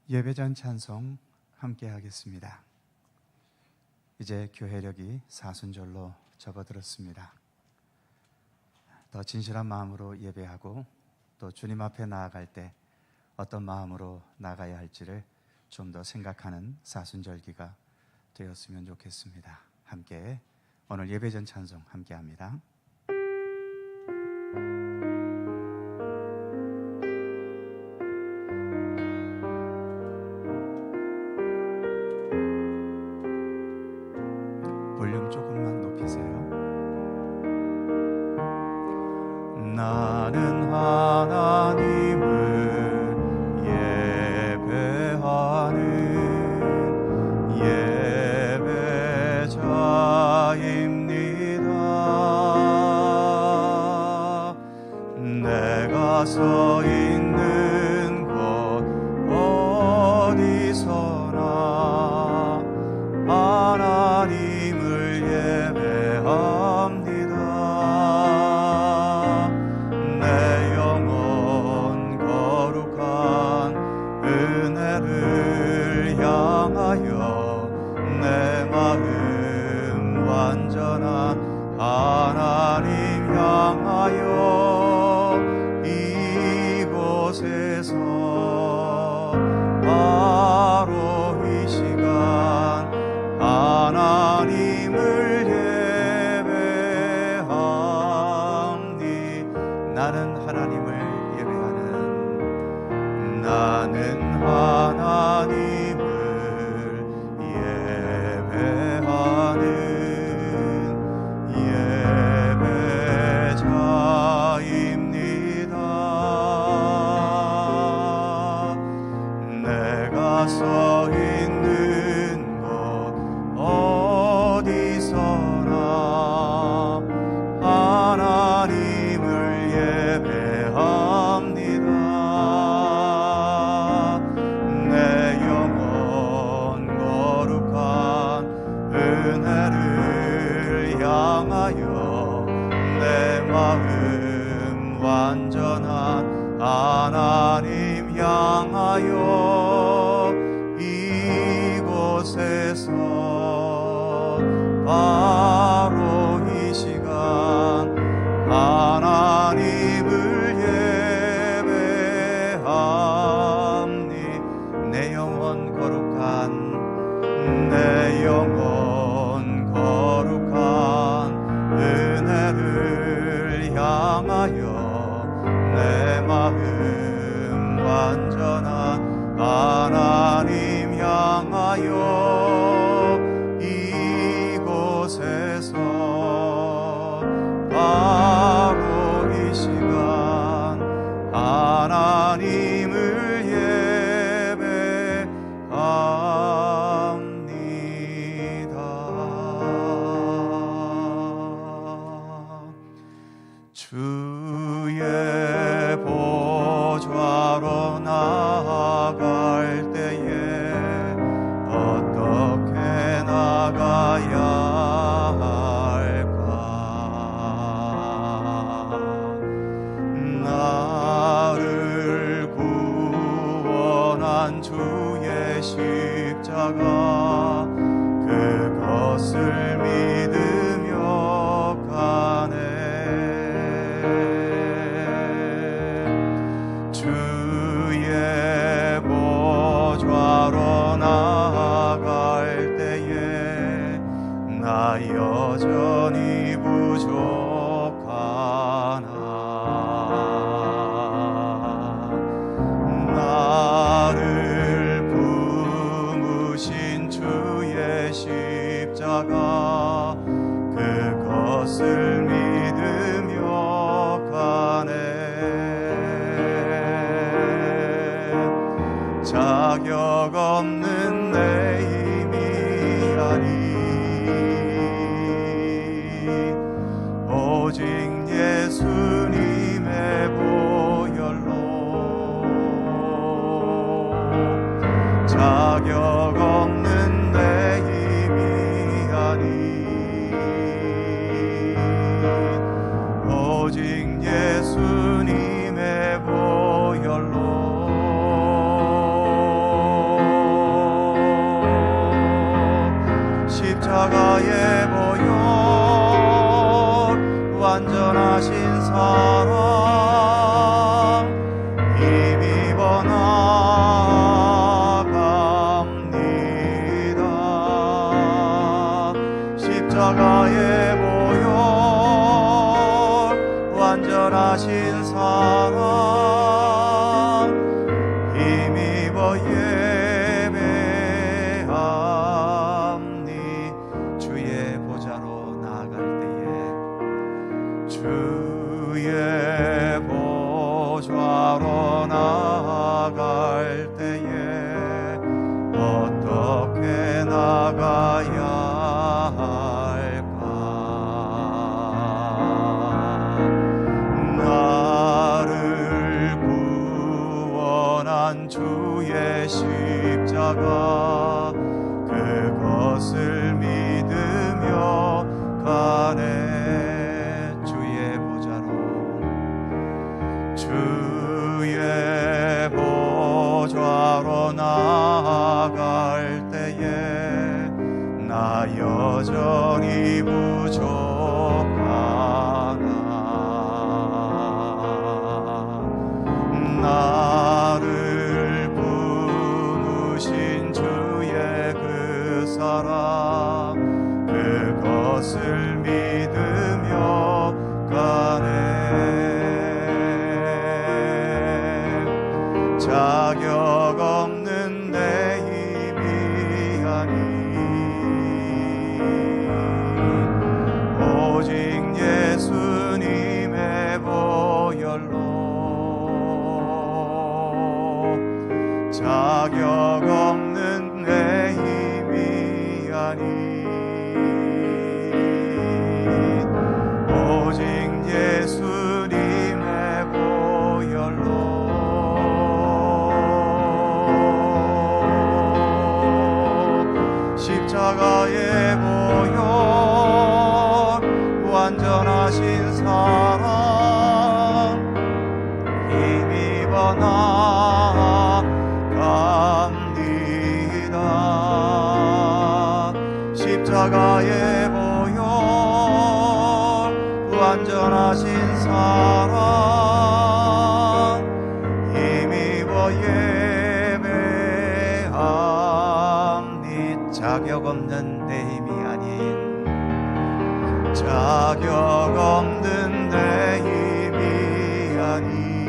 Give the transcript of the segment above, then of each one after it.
예배전 찬송 함께 하겠습니다. 이제 교회력이 사순절로 접어들었습니다. 더 진실한 마음으로 예배하고 또 주님 앞에 나아갈 때 어떤 마음으로 나가야 할지를 좀 더 생각하는 사순절기가 되었으면 좋겠습니다. 함께 오늘 예배전 찬송 함께 합니다. 볼륨 조금만 높이세요. 나는 하나님을 예배하는 예배자입니다. 내가 서 있는 곳 어디서나 하나님을 예배합니다. 내 영혼 거룩한 은혜를 향하여 내 마음 완전한 하나님 향하여 이곳에서 바로 이 시간 하나님을 예배하니 나는 하나님을 예배하는 나는 하나님을 예배하는 예배자입니다. 내가 서 있는 곳 어디서나 하나님을 예배합니다. 내 영혼 거룩한 은혜를 향하여 내 마음 완전한 하나님 향하여 이곳에서 바로 이 시간 하나님을 예배합니. 내 영혼 거룩한 내 영혼 거룩한 은혜를 향하여 내 마음 완전한 하나님 향하여 이곳에서 바로 이 시간 하나님을 예배합니다. 주의 보좌로 나아갈 때에 어떻게 나가야 할까? 나를 구원한 주의 십자가 그것을 믿으며 가네. 주의 보좌로 나아갈 때에 나 여전히 부족하나. 나를 품으신 주의 십자가 그것을 믿으며 가네. 자격 없는 내 힘이 아니 오직 예수님의 보혈로 자격 없는 내 힘이 아니 오직 예수님의 보혈로 십자가의 보혈 완전하신 사랑 힘입어 나아갑니다. 십자가의 보혈 완전하신 사랑 힘입어 예배합니. 주의 보좌로 나아갈 때에 주의 보좌로 나아갈 때에 어떻게 나가야 할까? 나를 구원한 주의 십자가 그것을 믿으며 가네. 주의 보좌로 나아갈 때에 나 여전히 부족하나. 나를 부르신 주의 그 사랑 그것을 믿으며 가네. 자격 없는 내 힘이 아닌 오직 예수님의 보혈로 자격 없는 내 힘이 아닌 오직 예수님의 보혈로 십자가의 보혈 완전하신 사랑 힘입어 나아갑니다. 십자가의 보혈 완전하신 사랑 힘입어 예배합니. 자격 없는 내 힘이 아닌 자격 없는 내 힘이 아닌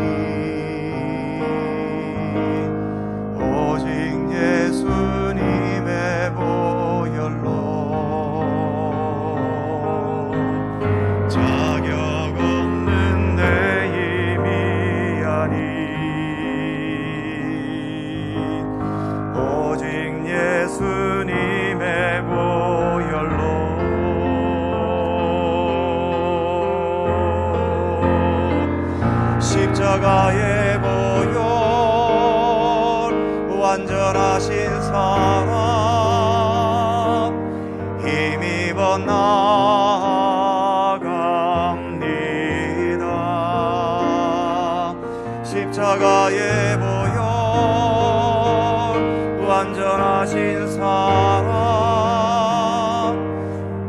오직 예수님의 보혈로 자격 없는 내 힘이 아닌 오직 예수님의 보혈로 십자가의 보혈 완전하신 사랑 힘입어 나아갑니다. 십자가의 보혈 완전하신 사랑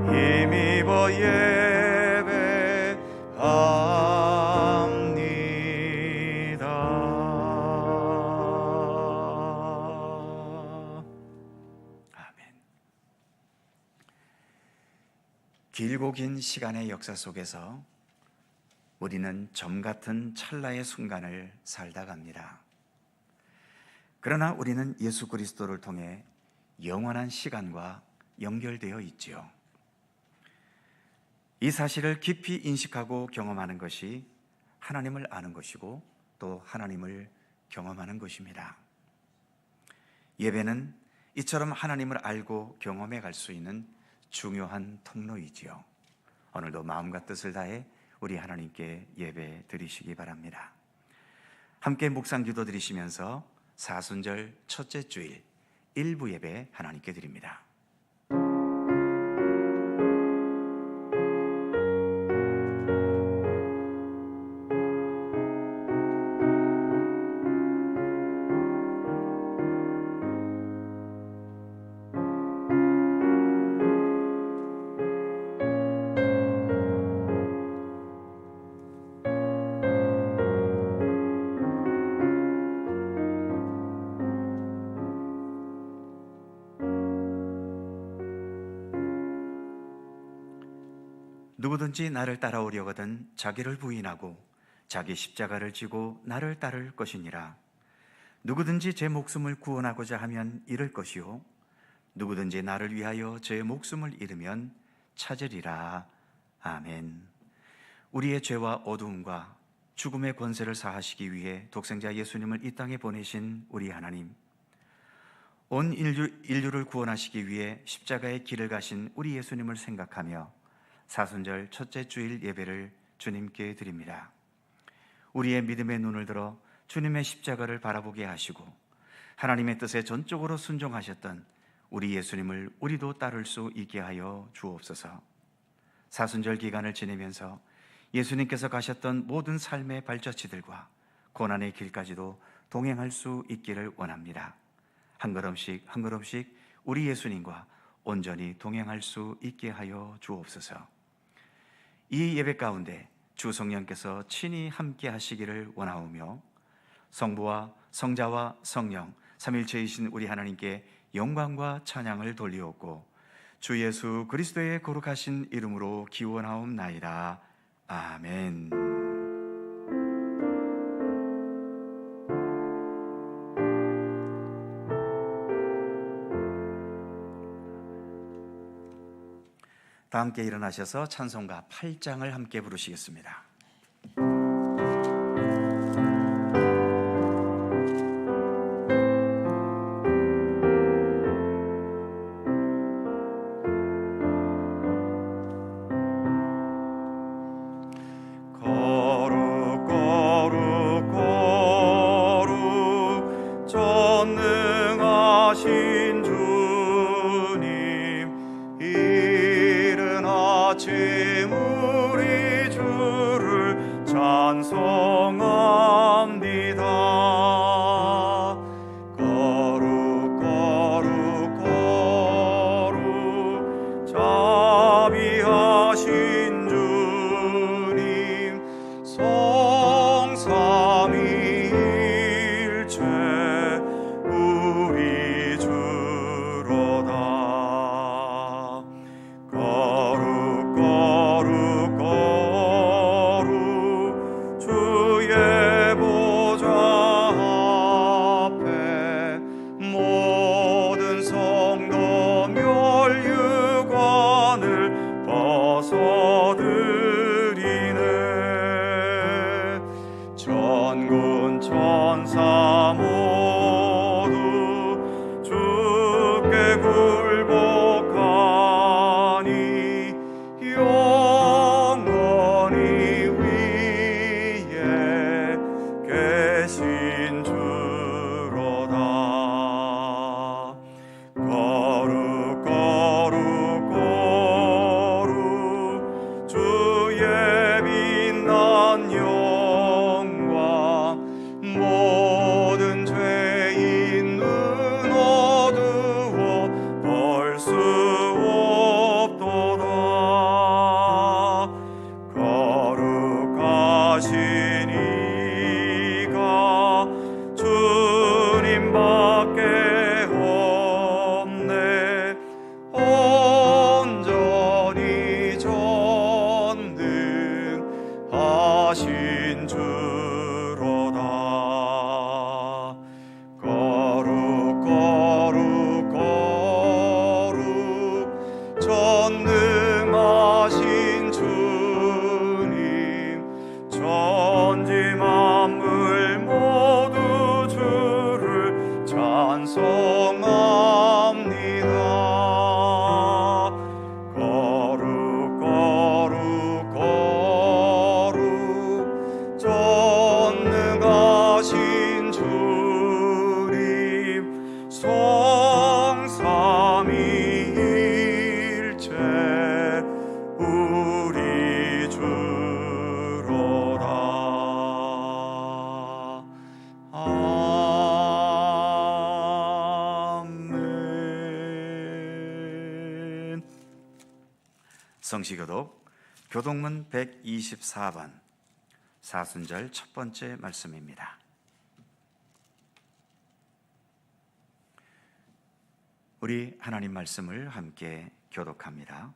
힘입어 예배합니다. 아멘. 길고 긴 시간의 역사 속에서 우리는 점 같은 찰나의 순간을 살다 갑니다. 그러나 우리는 예수 그리스도를 통해 영원한 시간과 연결되어 있지요. 이 사실을 깊이 인식하고 경험하는 것이 하나님을 아는 것이고 또 하나님을 경험하는 것입니다. 예배는 이처럼 하나님을 알고 경험해 갈 수 있는 중요한 통로이지요. 오늘도 마음과 뜻을 다해 우리 하나님께 예배 드리시기 바랍니다. 함께 묵상 기도 드리시면서 사순절 첫째 주일 일부 예배 하나님께 드립니다. 누구든지 나를 따라오려거든 자기를 부인하고 자기 십자가를 지고 나를 따를 것이니라. 누구든지 제 목숨을 구원하고자 하면 잃을 것이요 누구든지 나를 위하여 제 목숨을 잃으면 찾으리라. 아멘. 우리의 죄와 어두움과 죽음의 권세를 사하시기 위해 독생자 예수님을 이 땅에 보내신 우리 하나님, 온 인류를 구원하시기 위해 십자가의 길을 가신 우리 예수님을 생각하며 사순절 첫째 주일 예배를 주님께 드립니다. 우리의 믿음의 눈을 들어 주님의 십자가를 바라보게 하시고 하나님의 뜻에 전적으로 순종하셨던 우리 예수님을 우리도 따를 수 있게 하여 주옵소서. 사순절 기간을 지내면서 예수님께서 가셨던 모든 삶의 발자취들과 고난의 길까지도 동행할 수 있기를 원합니다. 한 걸음씩 한 걸음씩 우리 예수님과 온전히 동행할 수 있게 하여 주옵소서. 이 예배 가운데 주 성령께서 친히 함께 하시기를 원하오며 성부와 성자와 성령 삼일체이신 우리 하나님께 영광과 찬양을 돌리옵고 주 예수 그리스도의 거룩하신 이름으로 기원하옵나이다. 아멘. 다 함께 일어나셔서 찬송가 8장을 함께 부르시겠습니다. 전능하신 주님, 이른 아침 우리 주를 찬송합니다. 거룩 거룩 거룩 자비하신 주님, 성삼위일체 우리 주로다. 거룩 거룩 거룩 주의 보좌 앞에 모든 성도 멸류관을 벗어드리네. 천군 천사 모두 주께 굴복하니 영원히 위에 계신 주로다. 거룩 거룩 거룩 주의 빛난 영광, 모든 죄인 눈 어두워 볼 수 없도다. 거룩하신 이가 주님밖에 없네. 온전히 전능하신 주로다. 거룩 거룩 거룩 전능하신 주님, 천지 만물 모두 주를 찬송합니다. 거룩 거룩 거룩 전능하신 주님, 성삼위일체 우리 주로다. 아멘. 성시교독 교독문 124번 사순절 첫 번째 말씀입니다. 우리 하나님 말씀을 함께 교독합니다.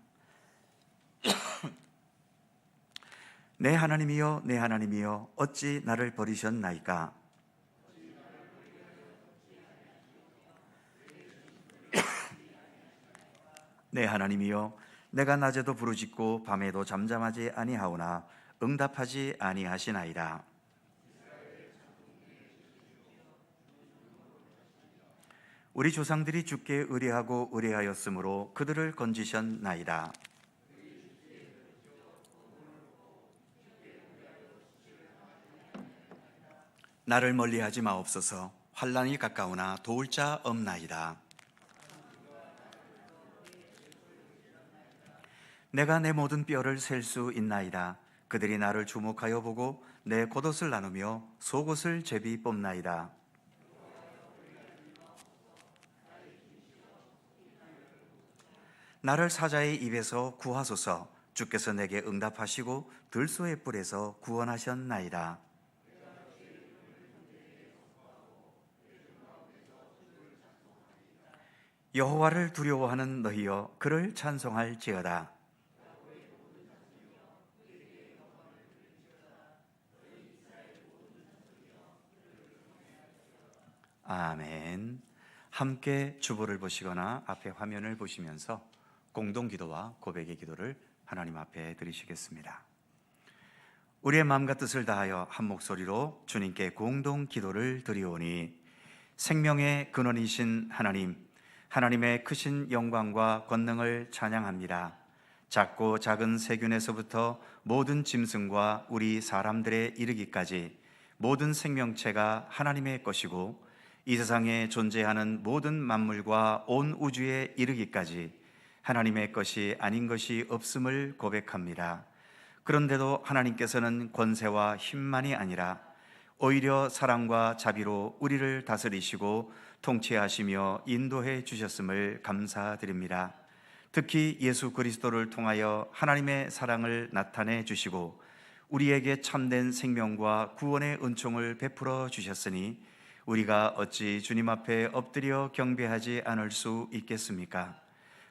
내 하나님이여 내 하나님이여 어찌 나를 버리셨나이까. 내 하나님이여 내가 낮에도 부르짖고 밤에도 잠잠하지 아니하오나 응답하지 아니하시나이다. 우리 조상들이 주께 의뢰하고 의뢰하였으므로 그들을 건지셨나이다. 나를 멀리하지 마옵소서. 환난이 가까우나 도울 자 없나이다. 내가 내 모든 뼈를 셀 수 있나이다. 그들이 나를 주목하여 보고 내 겉옷을 나누며 속옷을 제비 뽑나이다. 나를 사자의 입에서 구하소서. 주께서 내게 응답하시고 들소의 뿔에서 구원하셨나이다. 여호와를 두려워하는 너희여 그를 찬송할지어다. 아멘. 함께 주보를 보시거나 앞에 화면을 보시면서 공동기도와 고백의 기도를 하나님 앞에 드리시겠습니다. 우리의 마음과 뜻을 다하여 한 목소리로 주님께 공동 기도를 드리오니, 생명의 근원이신 하나님, 하나님의 크신 영광과 권능을 찬양합니다. 작고 작은 세균에서부터 모든 짐승과 우리 사람들에 이르기까지 모든 생명체가 하나님의 것이고, 이 세상에 존재하는 모든 만물과 온 우주에 이르기까지 하나님의 것이 아닌 것이 없음을 고백합니다. 그런데도 하나님께서는 권세와 힘만이 아니라 오히려 사랑과 자비로 우리를 다스리시고 통치하시며 인도해 주셨음을 감사드립니다. 특히 예수 그리스도를 통하여 하나님의 사랑을 나타내 주시고 우리에게 참된 생명과 구원의 은총을 베풀어 주셨으니 우리가 어찌 주님 앞에 엎드려 경배하지 않을 수 있겠습니까?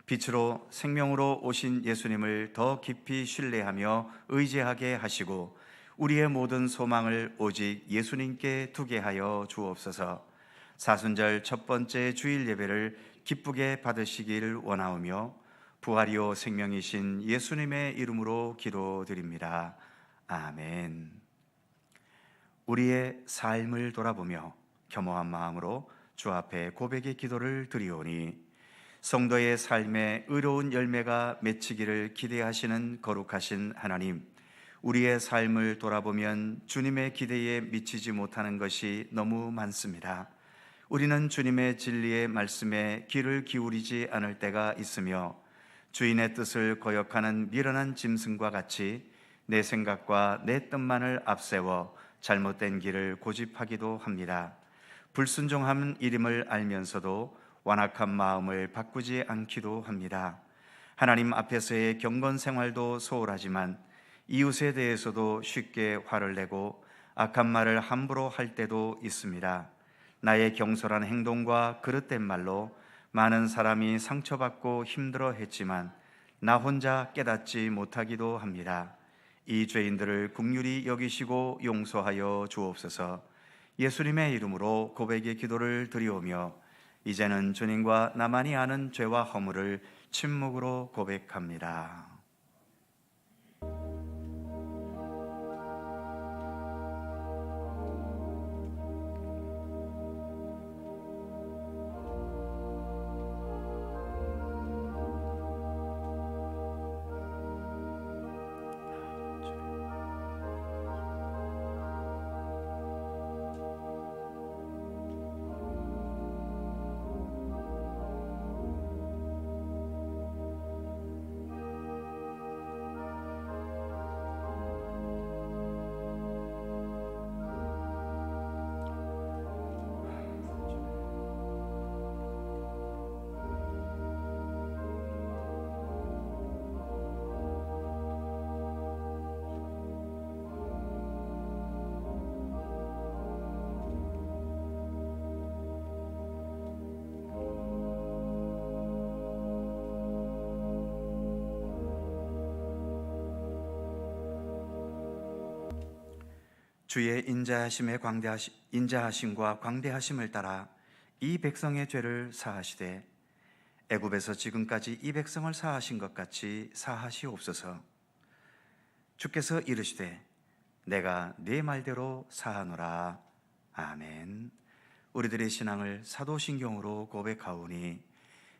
빛으로 생명으로 오신 예수님을 더 깊이 신뢰하며 의지하게 하시고 우리의 모든 소망을 오직 예수님께 두게 하여 주옵소서. 사순절 첫 번째 주일 예배를 기쁘게 받으시길 원하오며 부활이요 생명이신 예수님의 이름으로 기도드립니다. 아멘. 우리의 삶을 돌아보며 겸허한 마음으로 주 앞에 고백의 기도를 드리오니, 성도의 삶에 의로운 열매가 맺히기를 기대하시는 거룩하신 하나님, 우리의 삶을 돌아보면 주님의 기대에 미치지 못하는 것이 너무 많습니다. 우리는 주님의 진리의 말씀에 귀를 기울이지 않을 때가 있으며 주인의 뜻을 거역하는 미련한 짐승과 같이 내 생각과 내 뜻만을 앞세워 잘못된 길을 고집하기도 합니다. 불순종한 일임을 알면서도 완악한 마음을 바꾸지 않기도 합니다. 하나님 앞에서의 경건 생활도 소홀하지만 이웃에 대해서도 쉽게 화를 내고 악한 말을 함부로 할 때도 있습니다. 나의 경솔한 행동과 그릇된 말로 많은 사람이 상처받고 힘들어했지만 나 혼자 깨닫지 못하기도 합니다. 이 죄인들을 긍휼히 여기시고 용서하여 주옵소서. 예수님의 이름으로 고백의 기도를 드리오며 이제는 주님과 나만이 아는 죄와 허물을 침묵으로 고백합니다. 주의 인자하심과 광대하심을 따라 이 백성의 죄를 사하시되 애굽에서 지금까지 이 백성을 사하신 것 같이 사하시옵소서. 주께서 이르시되 내가 네 말대로 사하노라. 아멘. 우리들의 신앙을 사도신경으로 고백하오니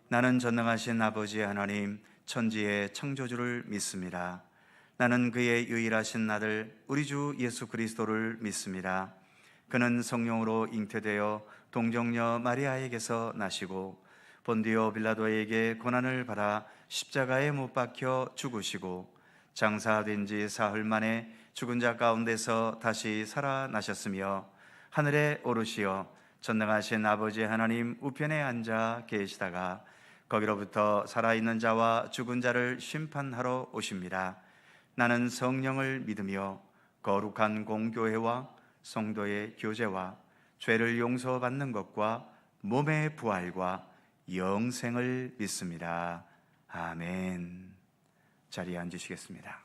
나는 전능하신 아버지 하나님 천지의 창조주를 믿습니다. 나는 그의 유일하신 아들 우리 주 예수 그리스도를 믿습니다. 그는 성령으로 잉태되어 동정녀 마리아에게서 나시고 본디오 빌라도에게 고난을 받아 십자가에 못 박혀 죽으시고 장사된 지 사흘 만에 죽은 자 가운데서 다시 살아나셨으며 하늘에 오르시어 전능하신 아버지 하나님 우편에 앉아 계시다가 거기로부터 살아있는 자와 죽은 자를 심판하러 오십니다. 나는 성령을 믿으며 거룩한 공교회와 성도의 교제와 죄를 용서받는 것과 몸의 부활과 영생을 믿습니다. 아멘. 자리에 앉으시겠습니다.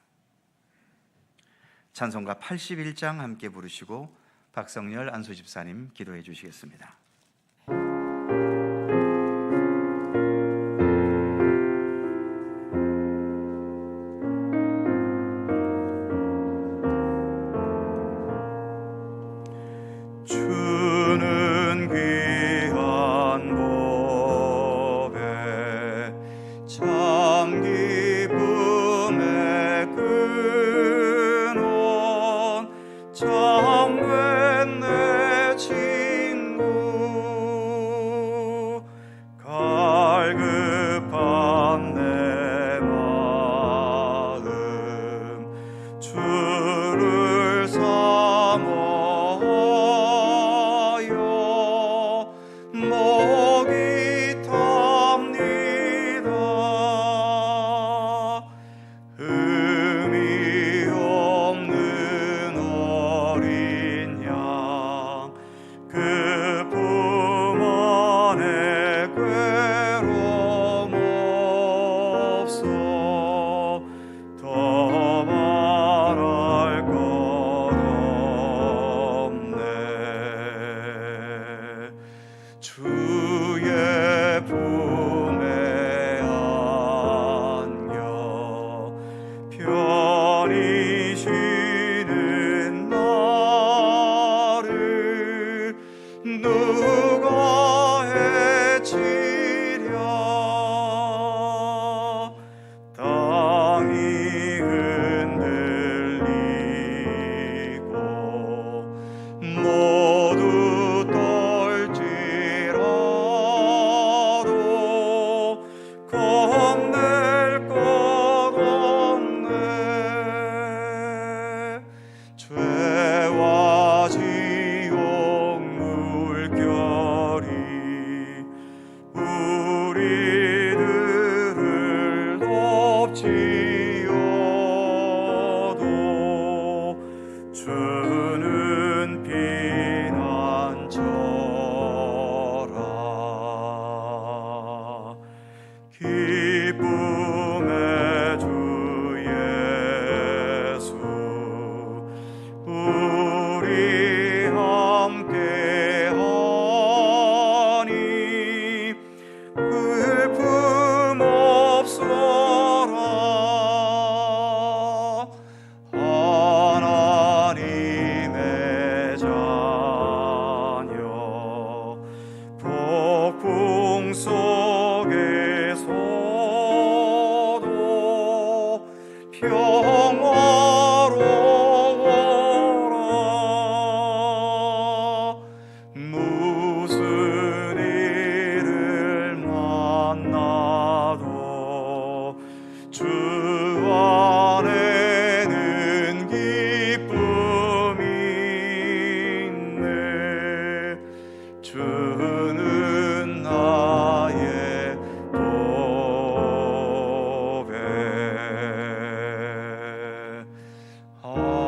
찬송가 81장 함께 부르시고 박성열 안수집사님 기도해 주시겠습니다. 주는 귀한 법에 참 기쁨의 근원 참된 내 친구 갈급한 내 마음 주를 사모하여 목이 탑니다. 흠이 없는 어린 양 그 품 안에 괴로움 없어 더 말할 것 없네. 주의 품에 안겨 편히 쉬는 나를 누가 해치랴. 땅이 흔들리고 모두 떨지라도 겁낼 것 없네. 죄와 지옥 물결이 우리들을 덮치어도 주는 피난처라. 기쁨의 주 예수 우리 함께하니 슬픔 없어라. 하나님의 자녀 폭풍 속에서도 평화로워라. 무슨 일을 만나도 주 안에는 기쁨이 있네. 주는 나의 보배. 아멘.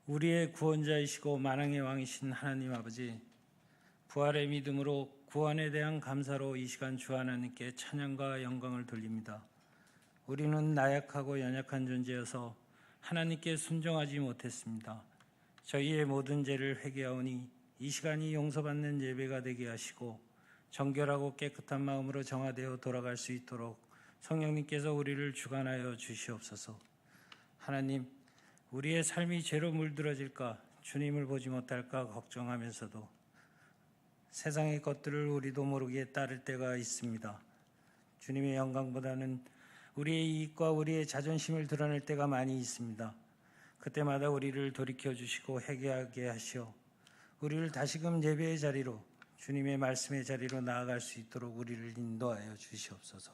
우리의 구원자이시고 만왕의 왕이신 하나님 아버지, 부활의 믿음으로 구원에 대한 감사로 이 시간 주 하나님께 찬양과 영광을 돌립니다. 우리는 나약하고 연약한 존재여서 하나님께 순종하지 못했습니다. 저희의 모든 죄를 회개하오니 이 시간이 용서받는 예배가 되게 하시고 정결하고 깨끗한 마음으로 정화되어 돌아갈 수 있도록 성령님께서 우리를 주관하여 주시옵소서. 하나님, 우리의 삶이 죄로 물들어질까, 주님을 보지 못할까 걱정하면서도 세상의 것들을 우리도 모르게 따를 때가 있습니다. 주님의 영광보다는 우리의 이익과 우리의 자존심을 드러낼 때가 많이 있습니다. 그때마다 우리를 돌이켜 주시고 회개하게 하시어 우리를 다시금 예배의 자리로, 주님의 말씀의 자리로 나아갈 수 있도록 우리를 인도하여 주시옵소서.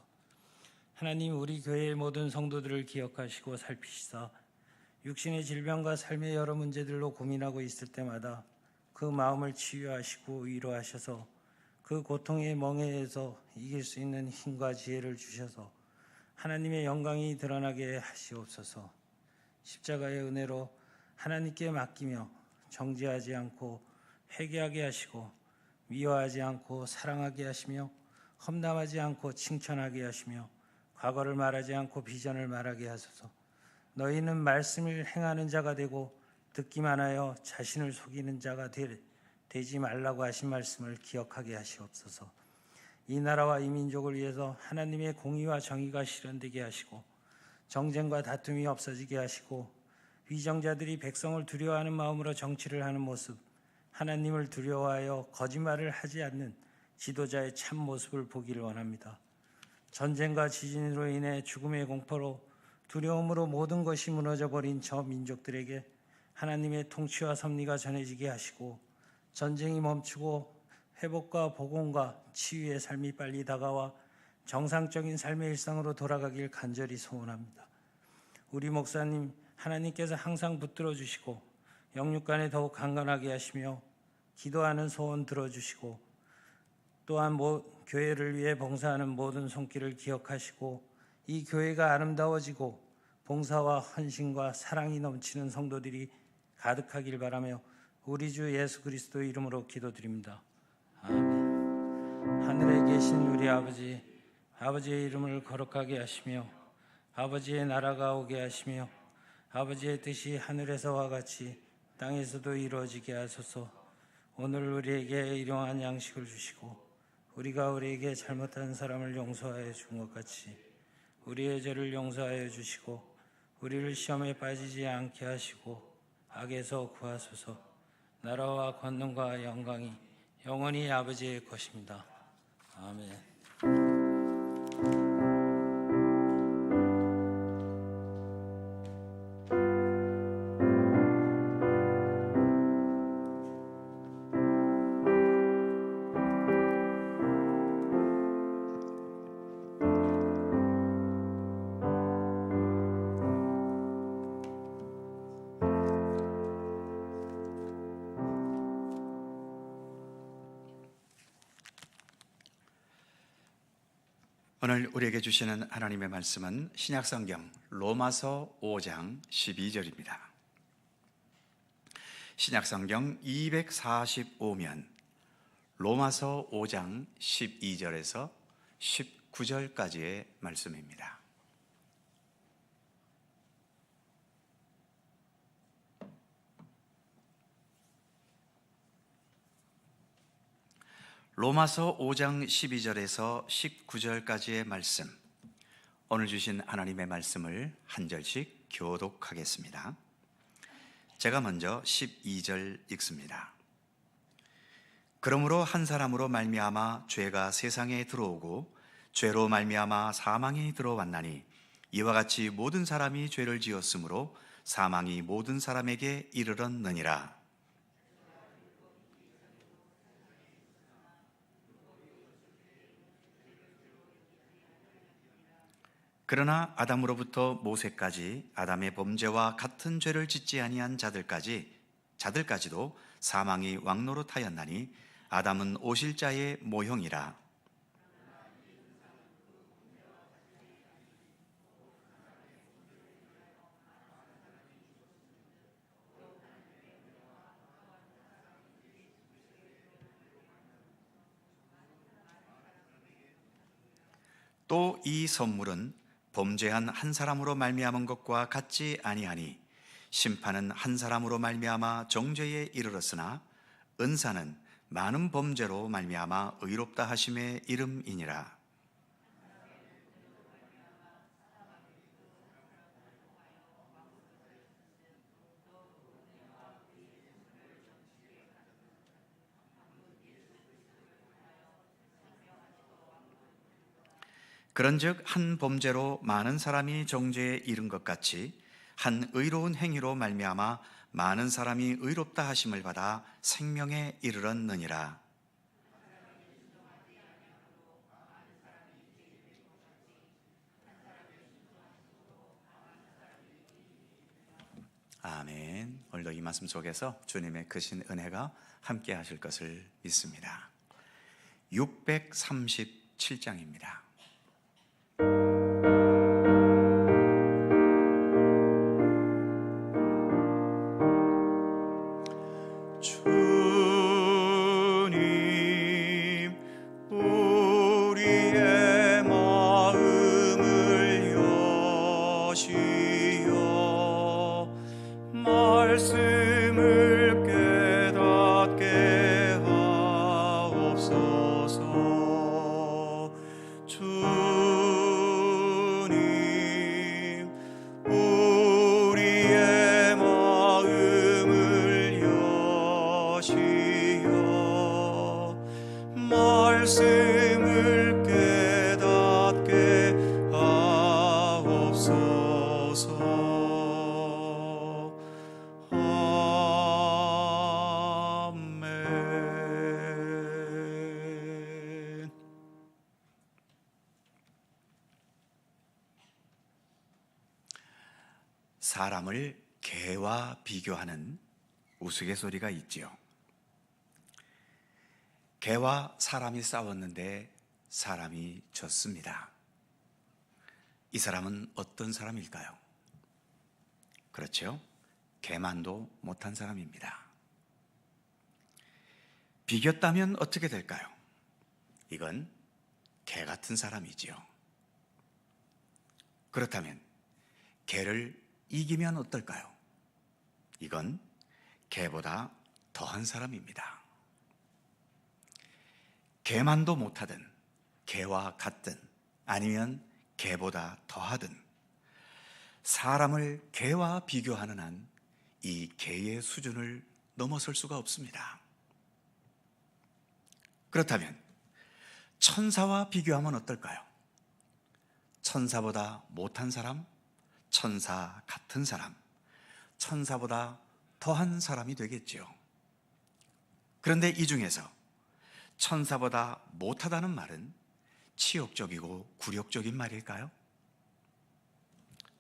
하나님, 우리 교회의 모든 성도들을 기억하시고 살피시사 육신의 질병과 삶의 여러 문제들로 고민하고 있을 때마다 그 마음을 치유하시고 위로하셔서 그 고통의 멍에에서 이길 수 있는 힘과 지혜를 주셔서 하나님의 영광이 드러나게 하시옵소서. 십자가의 은혜로 하나님께 맡기며 정죄하지 않고 회개하게 하시고 미워하지 않고 사랑하게 하시며 험담하지 않고 칭찬하게 하시며 과거를 말하지 않고 비전을 말하게 하소서. 너희는 말씀을 행하는 자가 되고 듣기만 하여 자신을 속이는 자가 되지 말라고 하신 말씀을 기억하게 하시옵소서. 이 나라와 이 민족을 위해서 하나님의 공의와 정의가 실현되게 하시고 정쟁과 다툼이 없어지게 하시고 위정자들이 백성을 두려워하는 마음으로 정치를 하는 모습, 하나님을 두려워하여 거짓말을 하지 않는 지도자의 참 모습을 보기를 원합니다. 전쟁과 지진으로 인해 죽음의 공포로 두려움으로 모든 것이 무너져 버린 저 민족들에게 하나님의 통치와 섭리가 전해지게 하시고 전쟁이 멈추고 회복과 복원과 치유의 삶이 빨리 다가와 정상적인 삶의 일상으로 돌아가길 간절히 소원합니다. 우리 목사님, 하나님께서 항상 붙들어 주시고 영육간에 더욱 강건하게 하시며 기도하는 소원 들어주시고 또한 교회를 위해 봉사하는 모든 손길을 기억하시고 이 교회가 아름다워지고 봉사와 헌신과 사랑이 넘치는 성도들이 가득하길 바라며 우리 주 예수 그리스도 이름으로 기도드립니다. 아멘. 하늘에 계신 우리 아버지, 아버지의 이름을 거룩하게 하시며 아버지의 나라가 오게 하시며 아버지의 뜻이 하늘에서와 같이 땅에서도 이루어지게 하소서. 오늘 우리에게 일용할 양식을 주시고 우리가 우리에게 잘못한 사람을 용서하여 준 것 같이 우리의 죄를 용서하여 주시고 우리를 시험에 빠지지 않게 하시고 악에서 구하소서. 나라와 권능과 영광이 영원히 아버지의 것입니다. 아멘. 오늘 우리에게 주시는 하나님의 말씀은 신약성경 로마서 5장 12절입니다. 신약성경 245면 로마서 5장 12절에서 19절까지의 말씀입니다. 로마서 5장 12절에서 19절까지의 말씀, 오늘 주신 하나님의 말씀을 한 절씩 교독하겠습니다. 제가 먼저 12절 읽습니다. 그러므로 한 사람으로 말미암아 죄가 세상에 들어오고 죄로 말미암아 사망이 들어왔나니 이와 같이 모든 사람이 죄를 지었으므로 사망이 모든 사람에게 이르렀느니라. 그러나 아담으로부터 모세까지 아담의 범죄와 같은 죄를 짓지 아니한 자들까지도 사망이 왕노릇하였나니 아담은 오실 자의 모형이라. 또 이 선물은 범죄한 한 사람으로 말미암은 것과 같지 아니하니 심판은 한 사람으로 말미암아 정죄에 이르렀으나 은사는 많은 범죄로 말미암아 의롭다 하심의 이름이니라. 그런즉 한 범죄로 많은 사람이 정죄에 이른 것 같이 한 의로운 행위로 말미암아 많은 사람이 의롭다 하심을 받아 생명에 이르렀느니라. 아멘. 오늘도 이 말씀 속에서 주님의 크신 은혜가 함께 하실 것을 믿습니다. 637장입니다. 주님 우리의 마음을 여시어 말씀을 깨닫게 하옵소서. 주님 우리의 마음을 여시어 말씀을 깨닫게 하옵소서. 아멘. 사람을 개와 비교하는 우스갯소리가 있지요. 개와 사람이 싸웠는데 사람이 졌습니다. 이 사람은 어떤 사람일까요? 그렇죠? 개만도 못한 사람입니다. 비겼다면 어떻게 될까요? 이건 개 같은 사람이지요. 그렇다면 개를 이기면 어떨까요? 이건 개보다 더한 사람입니다. 개만도 못하든 개와 같든 아니면 개보다 더하든 사람을 개와 비교하는 한 이 개의 수준을 넘어설 수가 없습니다. 그렇다면 천사와 비교하면 어떨까요? 천사보다 못한 사람, 천사 같은 사람, 천사보다 더한 사람이 되겠지요. 그런데 이 중에서 천사보다 못하다는 말은 치욕적이고 굴욕적인 말일까요?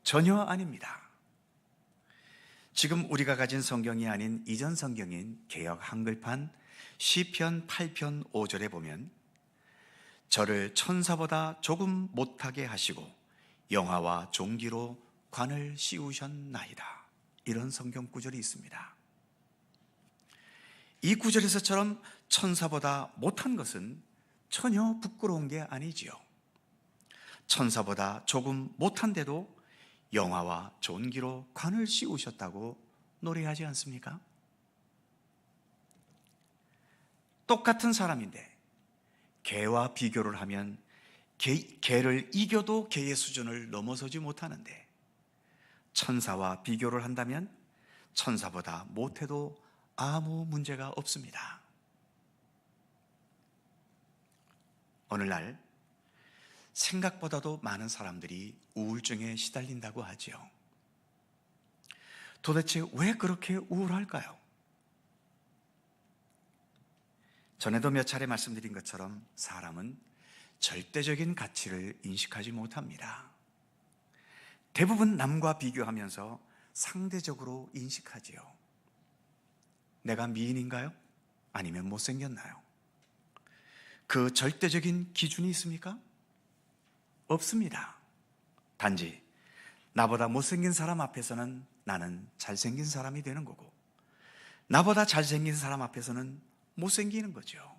전혀 아닙니다. 지금 우리가 가진 성경이 아닌 이전 성경인 개역 한글판 시편 8편 5절에 보면 저를 천사보다 조금 못하게 하시고 영화와 종기로 관을 씌우셨나이다. 이런 성경 구절이 있습니다. 이 구절에서처럼 천사보다 못한 것은 전혀 부끄러운 게 아니지요. 천사보다 조금 못한데도 영화와 존귀로 관을 씌우셨다고 노래하지 않습니까? 똑같은 사람인데 개와 비교를 하면 개를 이겨도 개의 수준을 넘어서지 못하는데 천사와 비교를 한다면 천사보다 못해도 아무 문제가 없습니다. 오늘날 생각보다도 많은 사람들이 우울증에 시달린다고 하지요. 도대체 왜 그렇게 우울할까요? 전에도 몇 차례 말씀드린 것처럼 사람은 절대적인 가치를 인식하지 못합니다. 대부분 남과 비교하면서 상대적으로 인식하지요. 내가 미인인가요? 아니면 못생겼나요? 그 절대적인 기준이 있습니까? 없습니다. 단지 나보다 못생긴 사람 앞에서는 나는 잘생긴 사람이 되는 거고 나보다 잘생긴 사람 앞에서는 못생기는 거죠.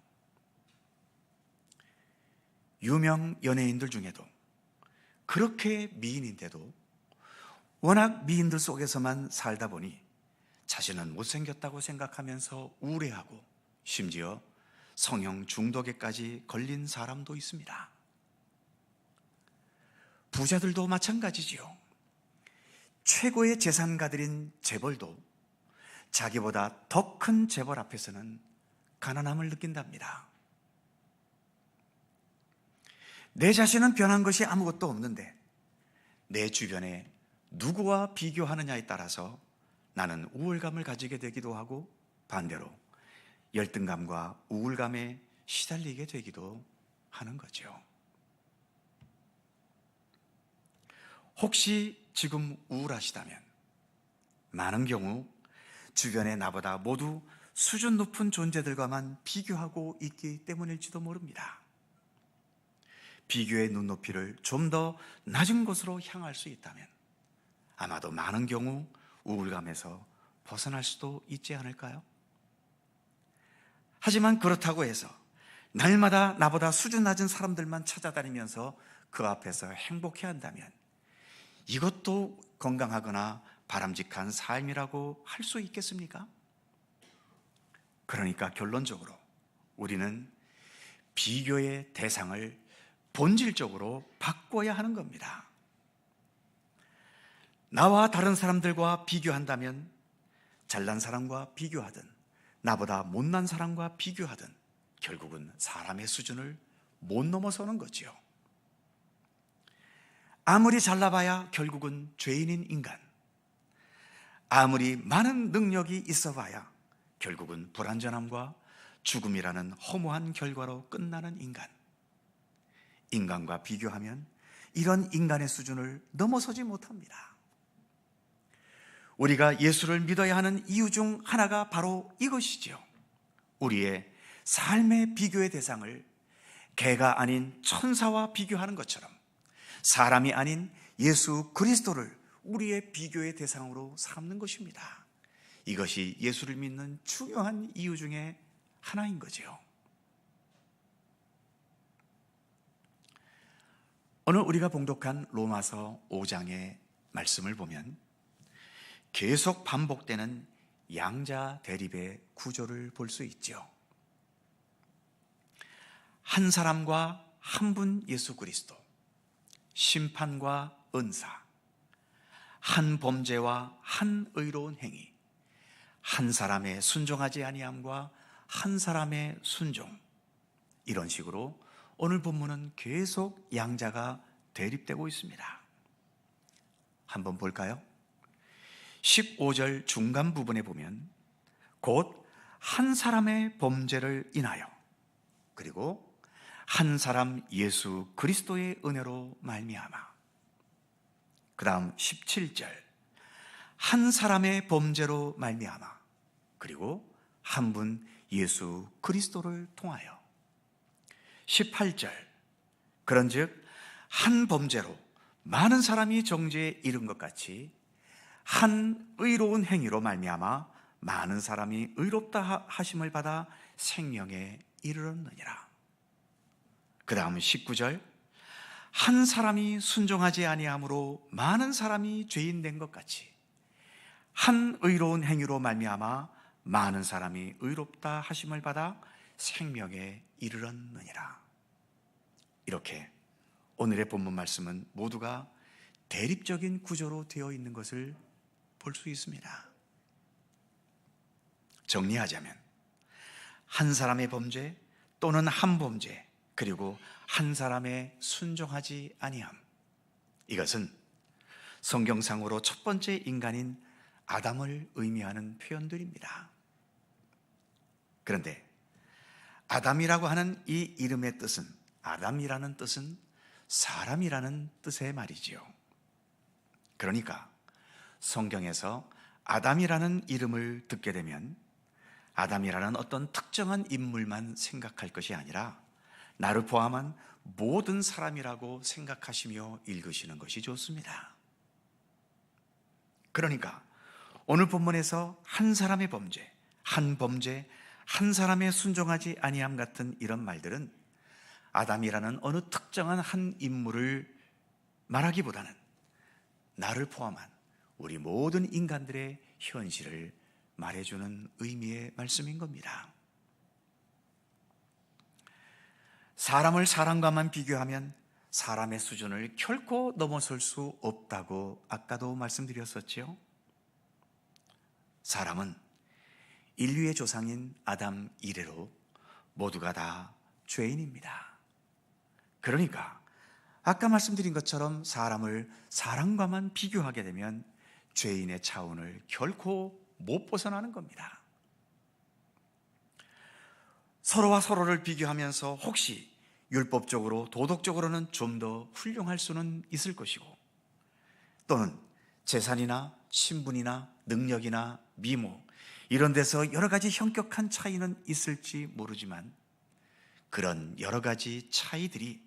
유명 연예인들 중에도 그렇게 미인인데도 워낙 미인들 속에서만 살다 보니 자신은 못생겼다고 생각하면서 우울해하고 심지어 성형 중독에까지 걸린 사람도 있습니다. 부자들도 마찬가지지요. 최고의 재산가들인 재벌도 자기보다 더 큰 재벌 앞에서는 가난함을 느낀답니다. 내 자신은 변한 것이 아무것도 없는데 내 주변에 누구와 비교하느냐에 따라서 나는 우울감을 가지게 되기도 하고 반대로 열등감과 우울감에 시달리게 되기도 하는 거죠. 혹시 지금 우울하시다면 많은 경우 주변에 나보다 모두 수준 높은 존재들과만 비교하고 있기 때문일지도 모릅니다. 비교의 눈높이를 좀 더 낮은 곳으로 향할 수 있다면 아마도 많은 경우 우울감에서 벗어날 수도 있지 않을까요? 하지만 그렇다고 해서 날마다 나보다 수준 낮은 사람들만 찾아다니면서 그 앞에서 행복해 한다면 이것도 건강하거나 바람직한 삶이라고 할 수 있겠습니까? 그러니까 결론적으로 우리는 비교의 대상을 본질적으로 바꿔야 하는 겁니다. 나와 다른 사람들과 비교한다면 잘난 사람과 비교하든 나보다 못난 사람과 비교하든 결국은 사람의 수준을 못 넘어서는 거지요. 아무리 잘나봐야 결국은 죄인인 인간, 아무리 많은 능력이 있어봐야 결국은 불완전함과 죽음이라는 허무한 결과로 끝나는 인간. 인간과 비교하면 이런 인간의 수준을 넘어서지 못합니다. 우리가 예수를 믿어야 하는 이유 중 하나가 바로 이것이지요. 우리의 삶의 비교의 대상을 개가 아닌 천사와 비교하는 것처럼 사람이 아닌 예수 그리스도를 우리의 비교의 대상으로 삼는 것입니다. 이것이 예수를 믿는 중요한 이유 중에 하나인 거죠. 오늘 우리가 봉독한 로마서 5장의 말씀을 보면 계속 반복되는 양자 대립의 구조를 볼 수 있죠. 한 사람과 한 분 예수 그리스도, 심판과 은사, 한 범죄와 한 의로운 행위, 한 사람의 순종하지 아니함과 한 사람의 순종, 이런 식으로 오늘 본문은 계속 양자가 대립되고 있습니다. 한번 볼까요? 15절 중간 부분에 보면 곧 한 사람의 범죄를 인하여 그리고 한 사람 예수 그리스도의 은혜로 말미암아, 그 다음 17절 한 사람의 범죄로 말미암아 그리고 한 분 예수 그리스도를 통하여, 18절 그런즉 한 범죄로 많은 사람이 정죄에 이른 것 같이 한 의로운 행위로 말미암아 많은 사람이 의롭다 하심을 받아 생명에 이르렀느니라. 그 다음 19절 한 사람이 순종하지 아니함으로 많은 사람이 죄인 된 것 같이 한 의로운 행위로 말미암아 많은 사람이 의롭다 하심을 받아 생명에 이르렀느니라. 이렇게 오늘의 본문 말씀은 모두가 대립적인 구조로 되어 있는 것을 볼 수 있습니다. 정리하자면 한 사람의 범죄 또는 한 범죄 그리고 한 사람의 순종하지 아니함, 이것은 성경상으로 첫 번째 인간인 아담을 의미하는 표현들입니다. 그런데 아담이라고 하는 이 이름의 뜻은, 아담이라는 뜻은 사람이라는 뜻의 말이지요. 그러니까 성경에서 아담이라는 이름을 듣게 되면 아담이라는 어떤 특정한 인물만 생각할 것이 아니라 나를 포함한 모든 사람이라고 생각하시며 읽으시는 것이 좋습니다. 그러니까 오늘 본문에서 한 사람의 범죄, 한 사람의 순종하지 아니함 같은 이런 말들은 아담이라는 어느 특정한 한 인물을 말하기보다는 나를 포함한 우리 모든 인간들의 현실을 말해주는 의미의 말씀인 겁니다. 사람을 사람과만 비교하면 사람의 수준을 결코 넘어설 수 없다고 아까도 말씀드렸었죠. 사람은 인류의 조상인 아담 이래로 모두가 다 죄인입니다. 그러니까 아까 말씀드린 것처럼 사람을 사람과만 비교하게 되면 죄인의 차원을 결코 못 벗어나는 겁니다. 서로와 서로를 비교하면서 혹시 율법적으로 도덕적으로는 좀 더 훌륭할 수는 있을 것이고, 또는 재산이나 신분이나 능력이나 미모 이런 데서 여러 가지 현격한 차이는 있을지 모르지만, 그런 여러 가지 차이들이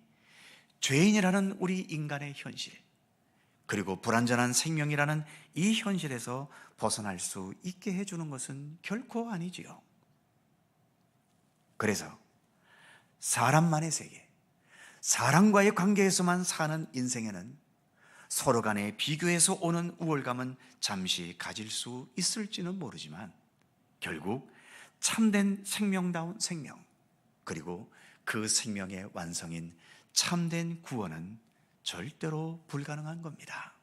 죄인이라는 우리 인간의 현실, 그리고 불완전한 생명이라는 이 현실에서 벗어날 수 있게 해주는 것은 결코 아니지요. 그래서 사람만의 세계, 사람과의 관계에서만 사는 인생에는 서로 간의 비교에서 오는 우월감은 잠시 가질 수 있을지는 모르지만, 결국 참된 생명다운 생명, 그리고 그 생명의 완성인 참된 구원은 절대로 불가능한 겁니다.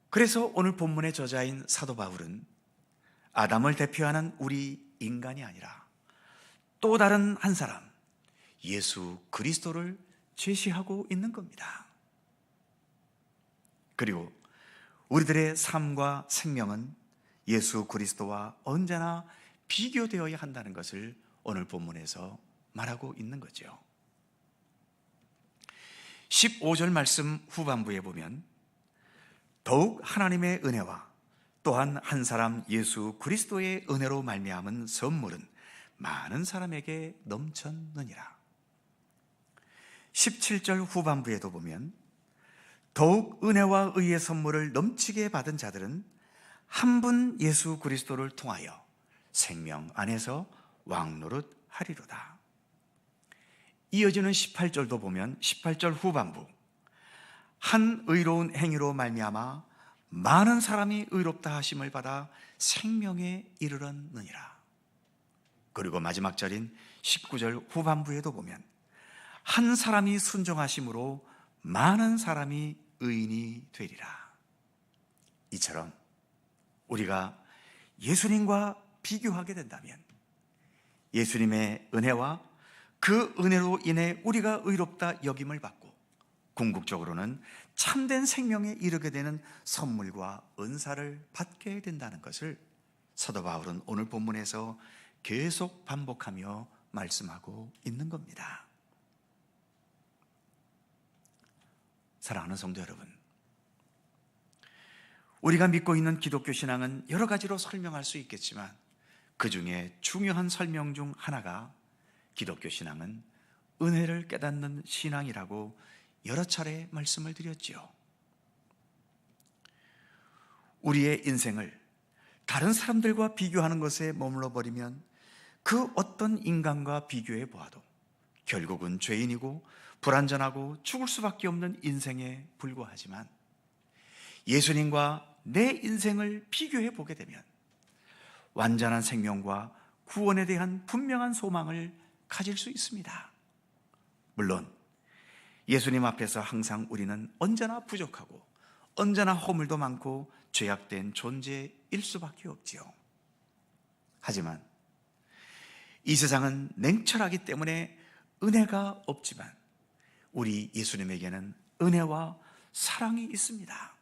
그래서 오늘 본문의 저자인 사도 바울은 아담을 대표하는 우리 인간이 아니라 또 다른 한 사람, 예수 그리스도를 제시하고 있는 겁니다. 그리고 우리들의 삶과 생명은 예수 그리스도와 언제나 비교되어야 한다는 것을 오늘 본문에서 말하고 있는 거죠. 15절 말씀 후반부에 보면 더욱 하나님의 은혜와 또한 한 사람 예수 그리스도의 은혜로 말미암은 선물은 많은 사람에게 넘쳤느니라. 17절 후반부에도 보면 더욱 은혜와 의의 선물을 넘치게 받은 자들은 한 분 예수 그리스도를 통하여 생명 안에서 왕노릇 하리로다. 이어지는 18절도 보면 18절 후반부, 한 의로운 행위로 말미암아 많은 사람이 의롭다 하심을 받아 생명에 이르렀느니라. 그리고 마지막 절인 19절 후반부에도 보면 한 사람이 순종하심으로 많은 사람이 의인이 되리라. 이처럼 우리가 예수님과 비교하게 된다면 예수님의 은혜와 그 은혜로 인해 우리가 의롭다 여김을 받고 궁극적으로는 참된 생명에 이르게 되는 선물과 은사를 받게 된다는 것을 사도 바울은 오늘 본문에서 계속 반복하며 말씀하고 있는 겁니다. 사랑하는 성도 여러분, 우리가 믿고 있는 기독교 신앙은 여러 가지로 설명할 수 있겠지만 그 중에 중요한 설명 중 하나가 기독교 신앙은 은혜를 깨닫는 신앙이라고 여러 차례 말씀을 드렸지요. 우리의 인생을 다른 사람들과 비교하는 것에 머물러 버리면 그 어떤 인간과 비교해 보아도 결국은 죄인이고 불완전하고 죽을 수밖에 없는 인생에 불과하지만, 예수님과 내 인생을 비교해 보게 되면 완전한 생명과 구원에 대한 분명한 소망을 가질 수 있습니다. 물론 예수님 앞에서 항상 우리는 언제나 부족하고 언제나 허물도 많고 죄악된 존재일 수밖에 없지요. 하지만 이 세상은 냉철하기 때문에 은혜가 없지만 우리 예수님에게는 은혜와 사랑이 있습니다.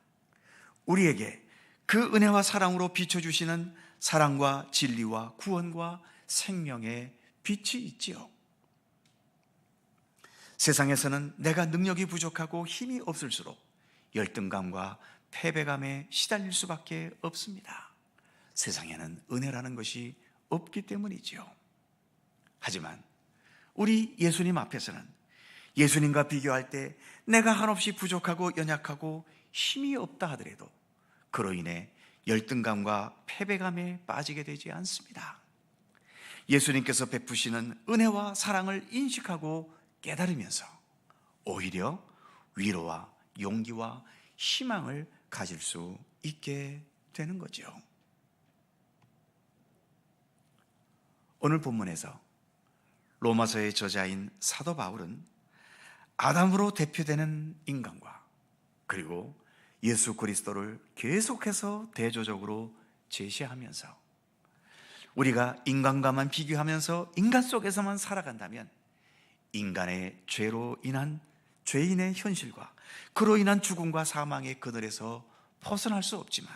우리에게 그 은혜와 사랑으로 비춰주시는 사랑과 진리와 구원과 생명의 빛이 있지요. 세상에서는 내가 능력이 부족하고 힘이 없을수록 열등감과 패배감에 시달릴 수밖에 없습니다. 세상에는 은혜라는 것이 없기 때문이지요. 하지만 우리 예수님 앞에서는 예수님과 비교할 때 내가 한없이 부족하고 연약하고 힘이 없다 하더라도 그로 인해 열등감과 패배감에 빠지게 되지 않습니다. 예수님께서 베푸시는 은혜와 사랑을 인식하고 깨달으면서 오히려 위로와 용기와 희망을 가질 수 있게 되는 거죠. 오늘 본문에서 로마서의 저자인 사도 바울은 아담으로 대표되는 인간과 그리고 예수 그리스도를 계속해서 대조적으로 제시하면서 우리가 인간과만 비교하면서 인간 속에서만 살아간다면 인간의 죄로 인한 죄인의 현실과 그로 인한 죽음과 사망의 그늘에서 벗어날 수 없지만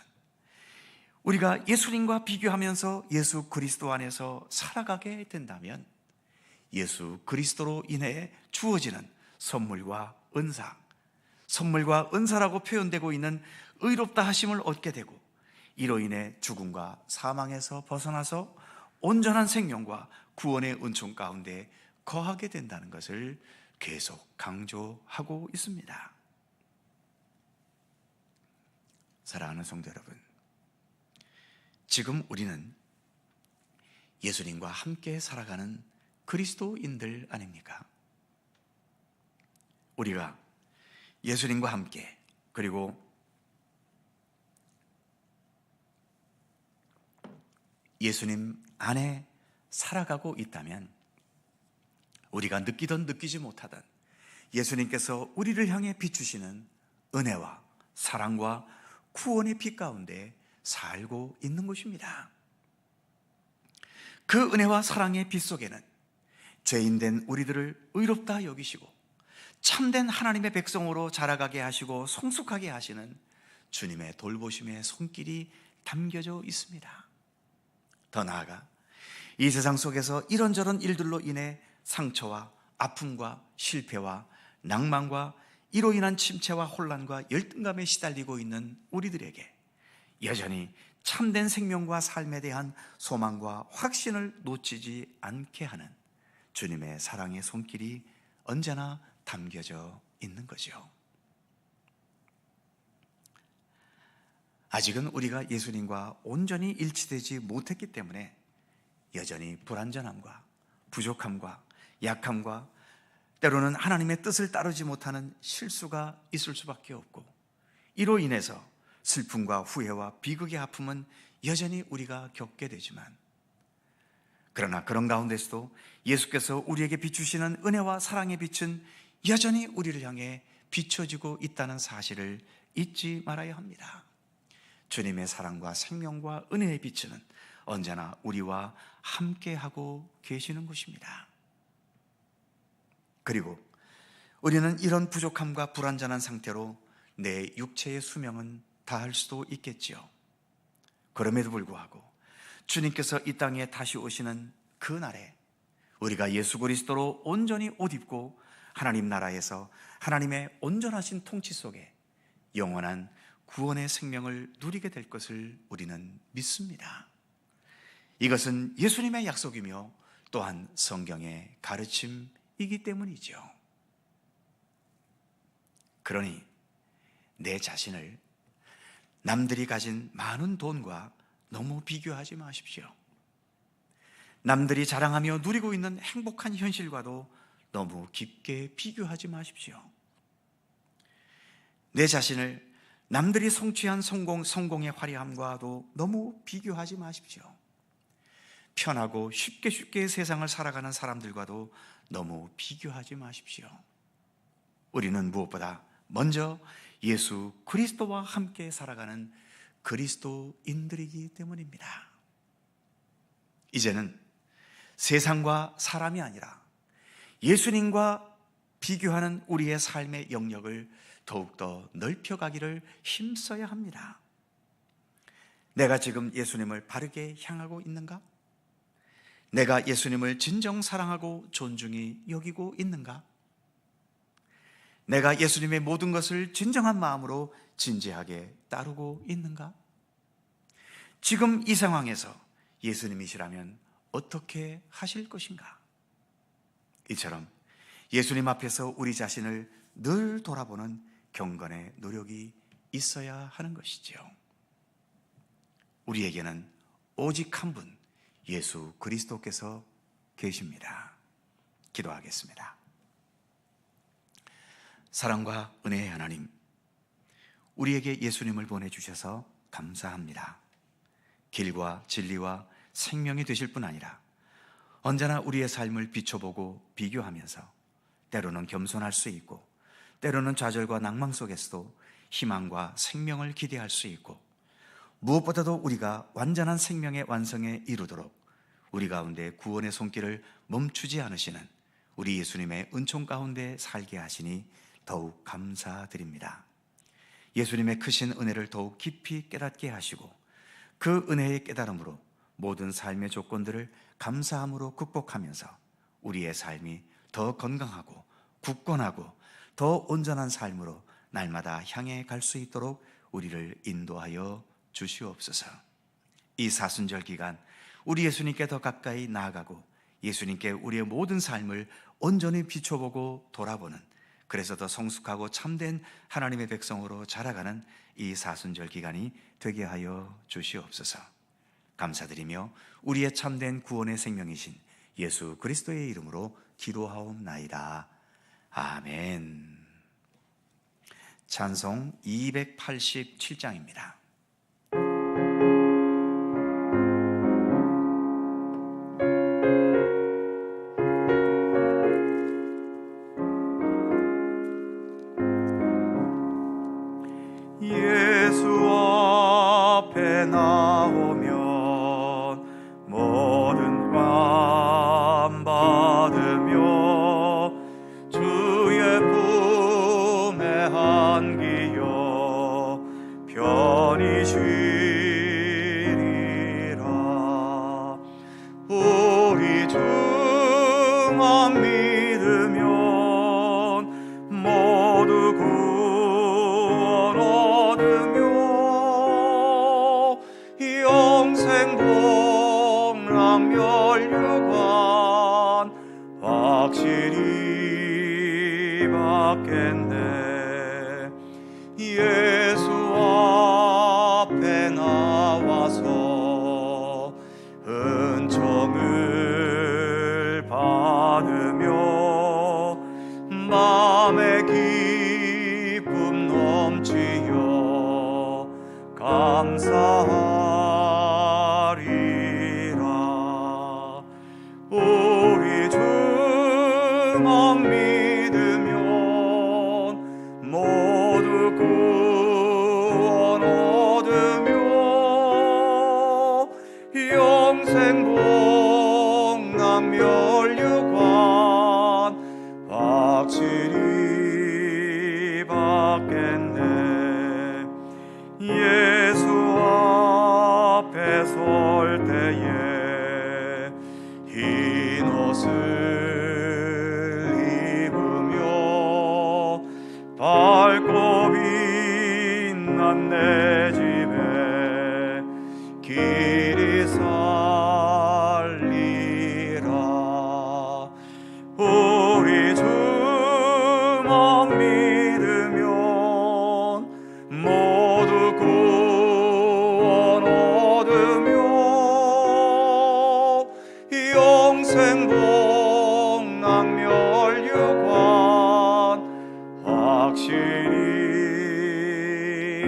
우리가 예수님과 비교하면서 예수 그리스도 안에서 살아가게 된다면 예수 그리스도로 인해 주어지는 선물과 은사, 선물과 은사라고 표현되고 있는 의롭다 하심을 얻게 되고 이로 인해 죽음과 사망에서 벗어나서 온전한 생명과 구원의 은총 가운데 거하게 된다는 것을 계속 강조하고 있습니다. 사랑하는 성도 여러분, 지금 우리는 예수님과 함께 살아가는 그리스도인들 아닙니까? 우리가 예수님과 함께 그리고 예수님 안에 살아가고 있다면 우리가 느끼던 느끼지 못하던 예수님께서 우리를 향해 비추시는 은혜와 사랑과 구원의 빛 가운데 살고 있는 것입니다. 그 은혜와 사랑의 빛 속에는 죄인된 우리들을 의롭다 여기시고 참된 하나님의 백성으로 자라가게 하시고 성숙하게 하시는 주님의 돌보심의 손길이 담겨져 있습니다. 더 나아가 이 세상 속에서 이런저런 일들로 인해 상처와 아픔과 실패와 낭만과 이로 인한 침체와 혼란과 열등감에 시달리고 있는 우리들에게 여전히 참된 생명과 삶에 대한 소망과 확신을 놓치지 않게 하는 주님의 사랑의 손길이 언제나 담겨져 있는 거죠. 아직은 우리가 예수님과 온전히 일치되지 못했기 때문에 여전히 불완전함과 부족함과 약함과 때로는 하나님의 뜻을 따르지 못하는 실수가 있을 수밖에 없고 이로 인해서 슬픔과 후회와 비극의 아픔은 여전히 우리가 겪게 되지만 그러나 그런 가운데서도 예수께서 우리에게 비추시는 은혜와 사랑의 빛은 여전히 우리를 향해 비춰지고 있다는 사실을 잊지 말아야 합니다. 주님의 사랑과 생명과 은혜의 빛은 언제나 우리와 함께하고 계시는 것입니다. 그리고 우리는 이런 부족함과 불완전한 상태로 내 육체의 수명은 다할 수도 있겠지요. 그럼에도 불구하고 주님께서 이 땅에 다시 오시는 그 날에 우리가 예수 그리스도로 온전히 옷 입고 하나님 나라에서 하나님의 온전하신 통치 속에 영원한 구원의 생명을 누리게 될 것을 우리는 믿습니다. 이것은 예수님의 약속이며 또한 성경의 가르침이기 때문이죠. 그러니 내 자신을 남들이 가진 많은 돈과 너무 비교하지 마십시오. 남들이 자랑하며 누리고 있는 행복한 현실과도 너무 깊게 비교하지 마십시오. 내 자신을 남들이 성취한 성공의 화려함과도 너무 비교하지 마십시오. 편하고 쉽게 세상을 살아가는 사람들과도 너무 비교하지 마십시오. 우리는 무엇보다 먼저 예수 그리스도와 함께 살아가는 그리스도인들이기 때문입니다. 이제는 세상과 사람이 아니라 예수님과 비교하는 우리의 삶의 영역을 더욱더 넓혀가기를 힘써야 합니다. 내가 지금 예수님을 바르게 향하고 있는가? 내가 예수님을 진정 사랑하고 존중히 여기고 있는가? 내가 예수님의 모든 것을 진정한 마음으로 진지하게 따르고 있는가? 지금 이 상황에서 예수님이시라면 어떻게 하실 것인가? 이처럼 예수님 앞에서 우리 자신을 늘 돌아보는 경건의 노력이 있어야 하는 것이지요. 우리에게는 오직 한 분, 예수 그리스도께서 계십니다. 기도하겠습니다. 사랑과 은혜의 하나님, 우리에게 예수님을 보내주셔서 감사합니다. 길과 진리와 생명이 되실 뿐 아니라 언제나 우리의 삶을 비춰보고 비교하면서 때로는 겸손할 수 있고 때로는 좌절과 낭망 속에서도 희망과 생명을 기대할 수 있고, 무엇보다도 우리가 완전한 생명의 완성에 이르도록 우리 가운데 구원의 손길을 멈추지 않으시는 우리 예수님의 은총 가운데 살게 하시니 더욱 감사드립니다. 예수님의 크신 은혜를 더욱 깊이 깨닫게 하시고 그 은혜의 깨달음으로 모든 삶의 조건들을 감사함으로 극복하면서 우리의 삶이 더 건강하고 굳건하고 더 온전한 삶으로 날마다 향해 갈 수 있도록 우리를 인도하여 주시옵소서. 이 사순절 기간 우리 예수님께 더 가까이 나아가고 예수님께 우리의 모든 삶을 온전히 비춰보고 돌아보는, 그래서 더 성숙하고 참된 하나님의 백성으로 자라가는 이 사순절 기간이 되게 하여 주시옵소서. 감사드리며 우리의 참된 구원의 생명이신 예수 그리스도의 이름으로 기도하옵나이다. 아멘. 찬송 287장입니다. 예수 앞에 나오면 모든 맘 받으며 주의 품에 안기어 편히 쉬리라. 우리 주만 믿으면 모두 구원 얻으며 영생 복락 멸류관 확실히 받겠네. 예수 앞에 나와서 은총을 받으며 마음의 기쁨 넘치어 감사하리라. 우리 주만 믿으면 모두 구원 얻으며 영생 복락 멸류관 확실히 받겠네. 예수 앞에 설 때에 흰 옷을 입으며 밝고 빛난 내 집에 길이 살리라. 우리 주만 믿으면 모두 구원 얻으며 영생 복락 멸류관 확실히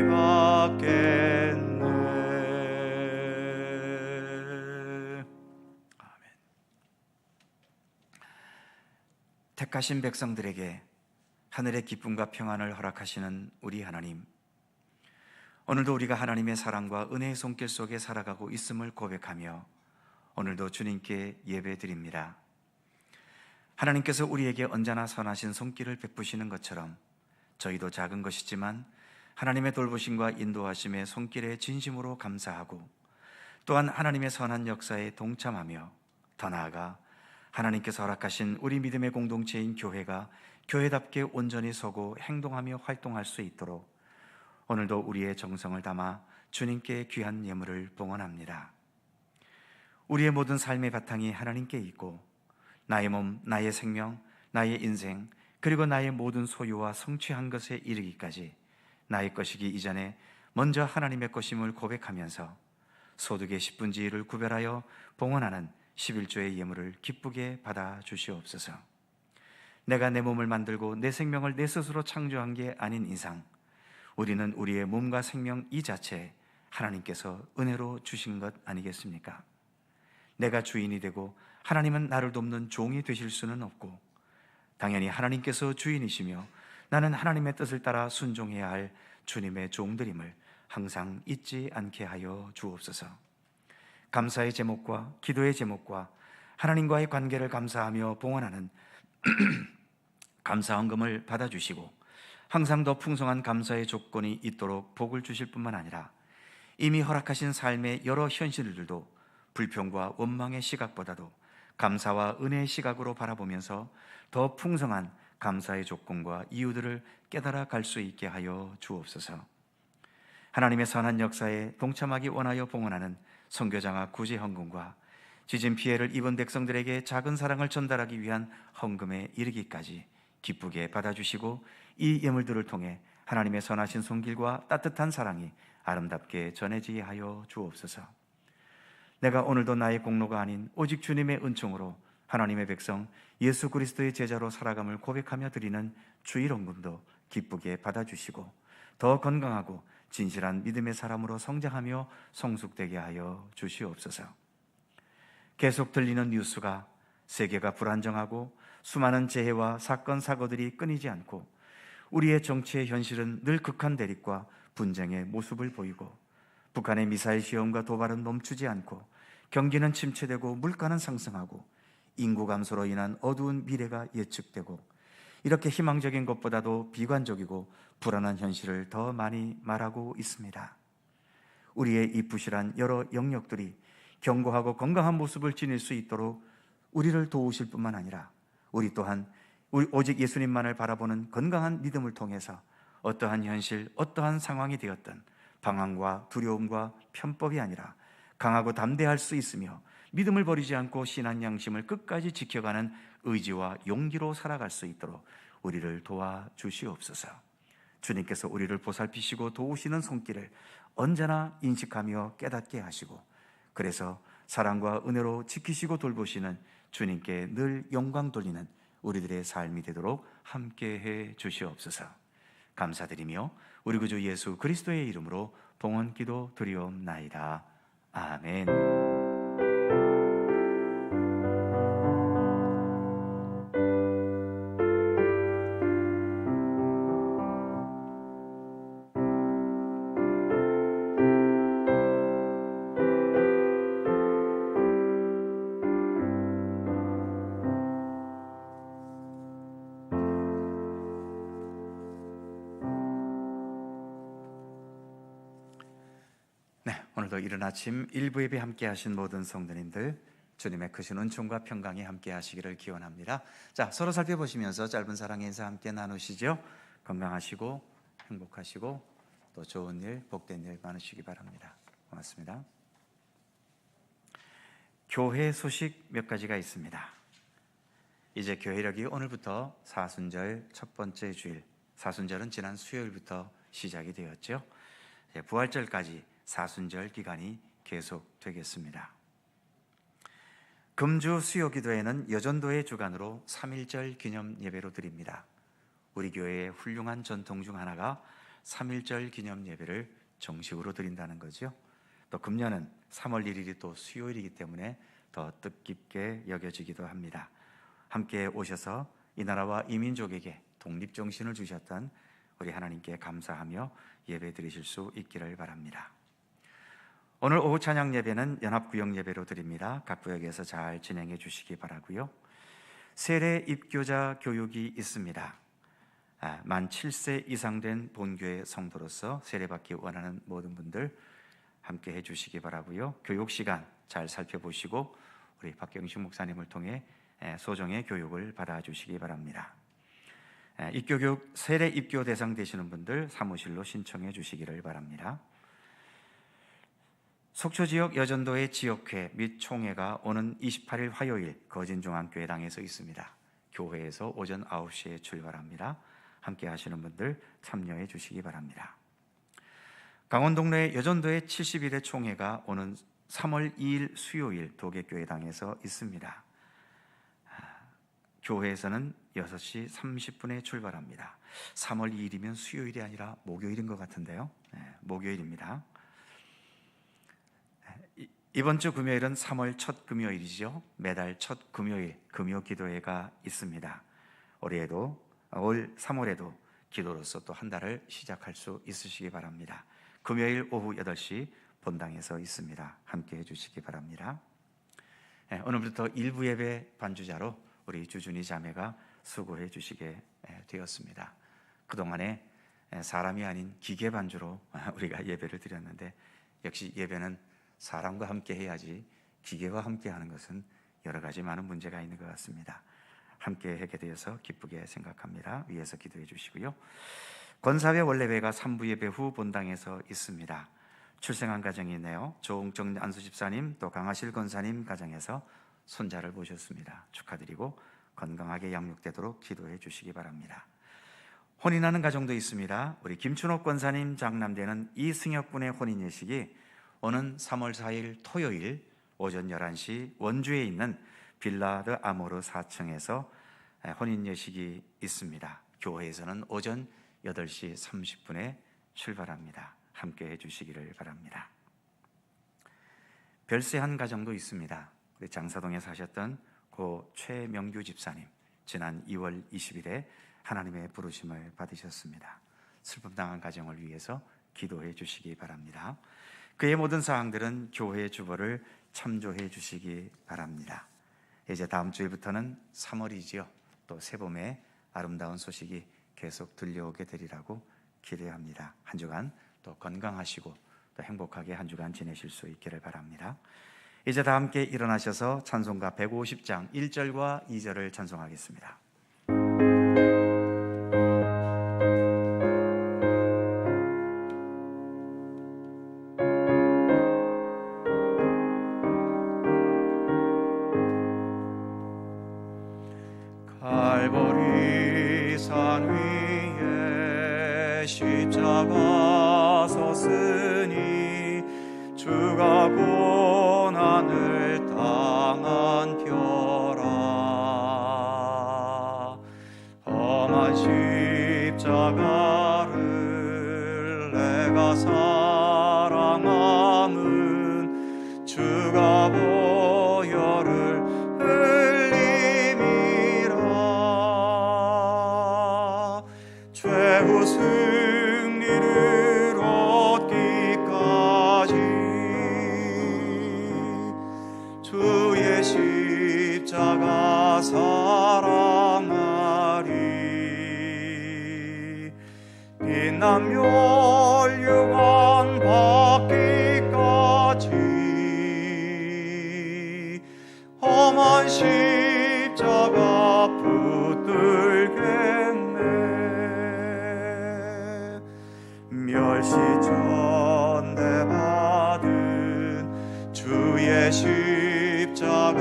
받겠네. 아멘. 택하신 백성들에게 하늘의 기쁨과 평안을 허락하시는 우리 하나님, 오늘도 우리가 하나님의 사랑과 은혜의 손길 속에 살아가고 있음을 고백하며 오늘도 주님께 예배드립니다. 하나님께서 우리에게 언제나 선하신 손길을 베푸시는 것처럼 저희도 작은 것이지만 하나님의 돌보심과 인도하심의 손길에 진심으로 감사하고 또한 하나님의 선한 역사에 동참하며 더 나아가 하나님께서 허락하신 우리 믿음의 공동체인 교회가 교회답게 온전히 서고 행동하며 활동할 수 있도록 오늘도 우리의 정성을 담아 주님께 귀한 예물을 봉헌합니다. 우리의 모든 삶의 바탕이 하나님께 있고 나의 몸, 나의 생명, 나의 인생, 그리고 나의 모든 소유와 성취한 것에 이르기까지 나의 것이기 이전에 먼저 하나님의 것임을 고백하면서 소득의 10분의 1을 구별하여 봉헌하는 11조의 예물을 기쁘게 받아 주시옵소서. 내가 내 몸을 만들고 내 생명을 내 스스로 창조한 게 아닌 이상 우리는 우리의 몸과 생명 이 자체에 하나님께서 은혜로 주신 것 아니겠습니까? 내가 주인이 되고 하나님은 나를 돕는 종이 되실 수는 없고, 당연히 하나님께서 주인이시며 나는 하나님의 뜻을 따라 순종해야 할 주님의 종들임을 항상 잊지 않게 하여 주옵소서. 감사의 제목과 기도의 제목과 하나님과의 관계를 감사하며 봉헌하는 감사 헌금을 받아주시고, 항상 더 풍성한 감사의 조건이 있도록 복을 주실 뿐만 아니라 이미 허락하신 삶의 여러 현실들도 불평과 원망의 시각보다도 감사와 은혜의 시각으로 바라보면서 더 풍성한 감사의 조건과 이유들을 깨달아 갈 수 있게 하여 주옵소서. 하나님의 선한 역사에 동참하기 원하여 봉헌하는 선교장학 구제 헌금과 지진 피해를 입은 백성들에게 작은 사랑을 전달하기 위한 헌금에 이르기까지 기쁘게 받아주시고, 이 예물들을 통해 하나님의 선하신 손길과 따뜻한 사랑이 아름답게 전해지게 하여 주옵소서. 내가 오늘도 나의 공로가 아닌 오직 주님의 은총으로 하나님의 백성 예수 그리스도의 제자로 살아감을 고백하며 드리는 주일 헌금도 기쁘게 받아주시고, 더 건강하고 진실한 믿음의 사람으로 성장하며 성숙되게 하여 주시옵소서. 계속 들리는 뉴스가 세계가 불안정하고 수많은 재해와 사건 사고들이 끊이지 않고, 우리의 정치의 현실은 늘 극한 대립과 분쟁의 모습을 보이고, 북한의 미사일 시험과 도발은 멈추지 않고, 경기는 침체되고 물가는 상승하고, 인구 감소로 인한 어두운 미래가 예측되고, 이렇게 희망적인 것보다도 비관적이고 불안한 현실을 더 많이 말하고 있습니다. 우리의 이 부실한 여러 영역들이 견고하고 건강한 모습을 지닐 수 있도록 우리를 도우실 뿐만 아니라 우리 또한 오직 예수님만을 바라보는 건강한 믿음을 통해서 어떠한 현실, 어떠한 상황이 되었든 방황과 두려움과 편법이 아니라 강하고 담대할 수 있으며 믿음을 버리지 않고 신앙 양심을 끝까지 지켜가는 의지와 용기로 살아갈 수 있도록 우리를 도와주시옵소서. 주님께서 우리를 보살피시고 도우시는 손길을 언제나 인식하며 깨닫게 하시고, 그래서 사랑과 은혜로 지키시고 돌보시는 주님께 늘 영광 돌리는 우리들의 삶이 되도록 함께해 주시옵소서. 감사드리며 우리 구주 예수 그리스도의 이름으로 봉헌 기도 드리옵나이다. 아멘. 오늘도 이른 아침 일부 예배 함께 하신 모든 성도님들, 주님의 크신 은총과 평강이 함께 하시기를 기원합니다. 자, 서로 살펴보시면서 짧은 사랑의 인사 함께 나누시죠. 건강하시고 행복하시고 또 좋은 일, 복된 일 많으시기 바랍니다. 고맙습니다. 교회 소식 몇 가지가 있습니다. 이제 교회력이 오늘부터 사순절 첫 번째 주일, 사순절은 지난 수요일부터 시작이 되었죠. 부활절까지 사순절 기간이 계속되겠습니다. 금주 수요기도회는 여전도의 주관으로 3.1절 기념 예배로 드립니다. 우리 교회의 훌륭한 전통 중 하나가 3.1절 기념 예배를 정식으로 드린다는 거죠. 또 금년은 3월 1일이 또 수요일이기 때문에 더 뜻깊게 여겨지기도 합니다. 함께 오셔서 이 나라와 이 민족에게 독립정신을 주셨던 우리 하나님께 감사하며 예배 드리실 수 있기를 바랍니다. 오늘 오후 찬양 예배는 연합구역 예배로 드립니다. 각 구역에서 잘 진행해 주시기 바라고요. 세례 입교자 교육이 있습니다. 만 7세 이상 된 본교회 성도로서 세례받기 원하는 모든 분들 함께 해 주시기 바라고요. 교육 시간 잘 살펴보시고 우리 박경식 목사님을 통해 소정의 교육을 받아주시기 바랍니다. 입교교육 세례 입교 대상 되시는 분들 사무실로 신청해 주시기를 바랍니다. 속초 지역 여전도의 지역회 및 총회가 오는 28일 화요일 거진중앙교회당에서 있습니다. 교회에서 오전 9시에 출발합니다. 함께 하시는 분들 참여해 주시기 바랍니다. 강원동로의 여전도의 70일의 총회가 오는 3월 2일 수요일 도계교회당에서 있습니다. 교회에서는 6시 30분에 출발합니다. 3월 2일이면 수요일이 아니라 목요일인 것 같은데요. 목요일입니다. 이번 주 금요일은 3월 첫 금요일이죠. 매달 첫 금요일 금요 기도회가 있습니다. 올 3월에도 기도로서 또 한 달을 시작할 수 있으시기 바랍니다. 금요일 오후 8시 본당에서 있습니다. 함께해 주시기 바랍니다. 오늘부터 일부 예배 반주자로 우리 주준이 자매가 수고해 주시게 되었습니다. 그동안에 사람이 아닌 기계 반주로 우리가 예배를 드렸는데, 역시 예배는 사람과 함께 해야지 기계와 함께 하는 것은 여러 가지 많은 문제가 있는 것 같습니다. 함께 하게 되어서 기쁘게 생각합니다. 위에서 기도해 주시고요. 권사회 원래배가 3부 예배 후 본당에서 있습니다. 출생한 가정이 있네요. 조홍정 안수 집사님, 또 강하실 권사님 가정에서 손자를 보셨습니다. 축하드리고 건강하게 양육되도록 기도해 주시기 바랍니다. 혼인하는 가정도 있습니다. 우리 김춘옥 권사님 장남되는 이승혁 군의 혼인 예식이 오는 3월 4일 토요일 오전 11시 원주에 있는 빌라드 아모르 4층에서 혼인 예식이 있습니다. 교회에서는 오전 8시 30분에 출발합니다. 함께 해주시기를 바랍니다. 별세한 가정도 있습니다. 우리 장사동에 사셨던 고 최명규 집사님, 지난 2월 20일에 하나님의 부르심을 받으셨습니다. 슬픔 당한 가정을 위해서 기도해 주시기 바랍니다. 그의 모든 사항들은 교회의 주보를 참조해 주시기 바랍니다. 이제 다음 주일부터는 3월이지요. 또 새봄의 아름다운 소식이 계속 들려오게 되리라고 기대합니다. 한 주간 또 건강하시고 또 행복하게 한 주간 지내실 수 있기를 바랍니다. 이제 다 함께 일어나셔서 찬송가 150장 1절과 2절을 찬송하겠습니다. 갈보리 산 위에 십자가 섰으니 주가 고난을 당한 표라. 험한 십자가를 내가 사랑함은 주가 보혈을 흘림이라. 최후 승리를 얻기까지 주의 십자가 사랑하리. 빛난 멸류관 받기까지 험한 십자가 붙들겠네. 멸시전대받은 주의 십자가에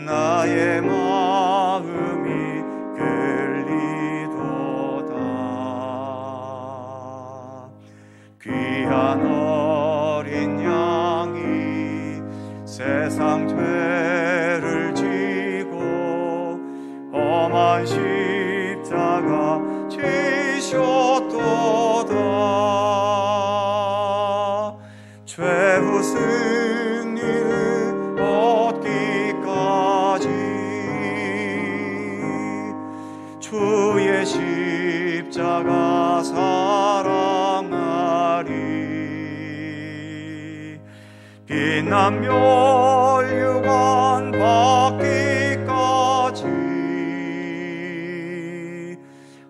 나의 마음이 끌리도다. 귀한 어린 양이 세상 죄를 지고 험한 십자가 지셨도다. 최후 승리를 얻기까지 주의 십자가 사랑하리. 빛난 멸류관 받기까지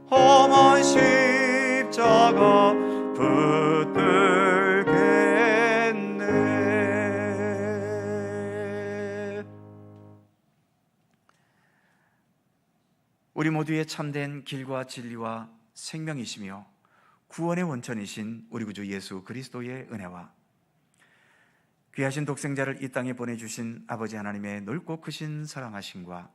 험한 십자가 붙들겠네. 우리 모두의 참된 길과 진리와 생명이시며 구원의 원천이신 우리 구주 예수 그리스도의 은혜와 귀하신 독생자를 이 땅에 보내주신 아버지 하나님의 넓고 크신 사랑하심과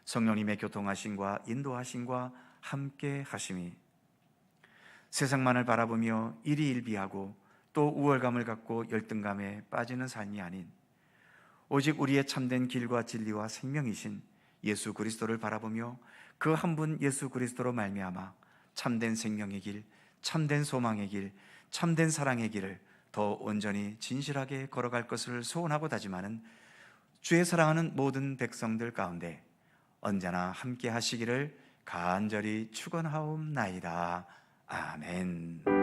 성령님의 교통하심과 인도하심과 함께 하심이 세상만을 바라보며 일희일비하고 또 우월감을 갖고 열등감에 빠지는 삶이 아닌 오직 우리의 참된 길과 진리와 생명이신 예수 그리스도를 바라보며 그 한 분 예수 그리스도로 말미암아 참된 생명의 길, 참된 소망의 길, 참된 사랑의 길을 더 온전히 진실하게 걸어갈 것을 소원하고 다짐하는 주의 사랑하는 모든 백성들 가운데 언제나 함께 하시기를 간절히 축원하옵나이다. 아멘.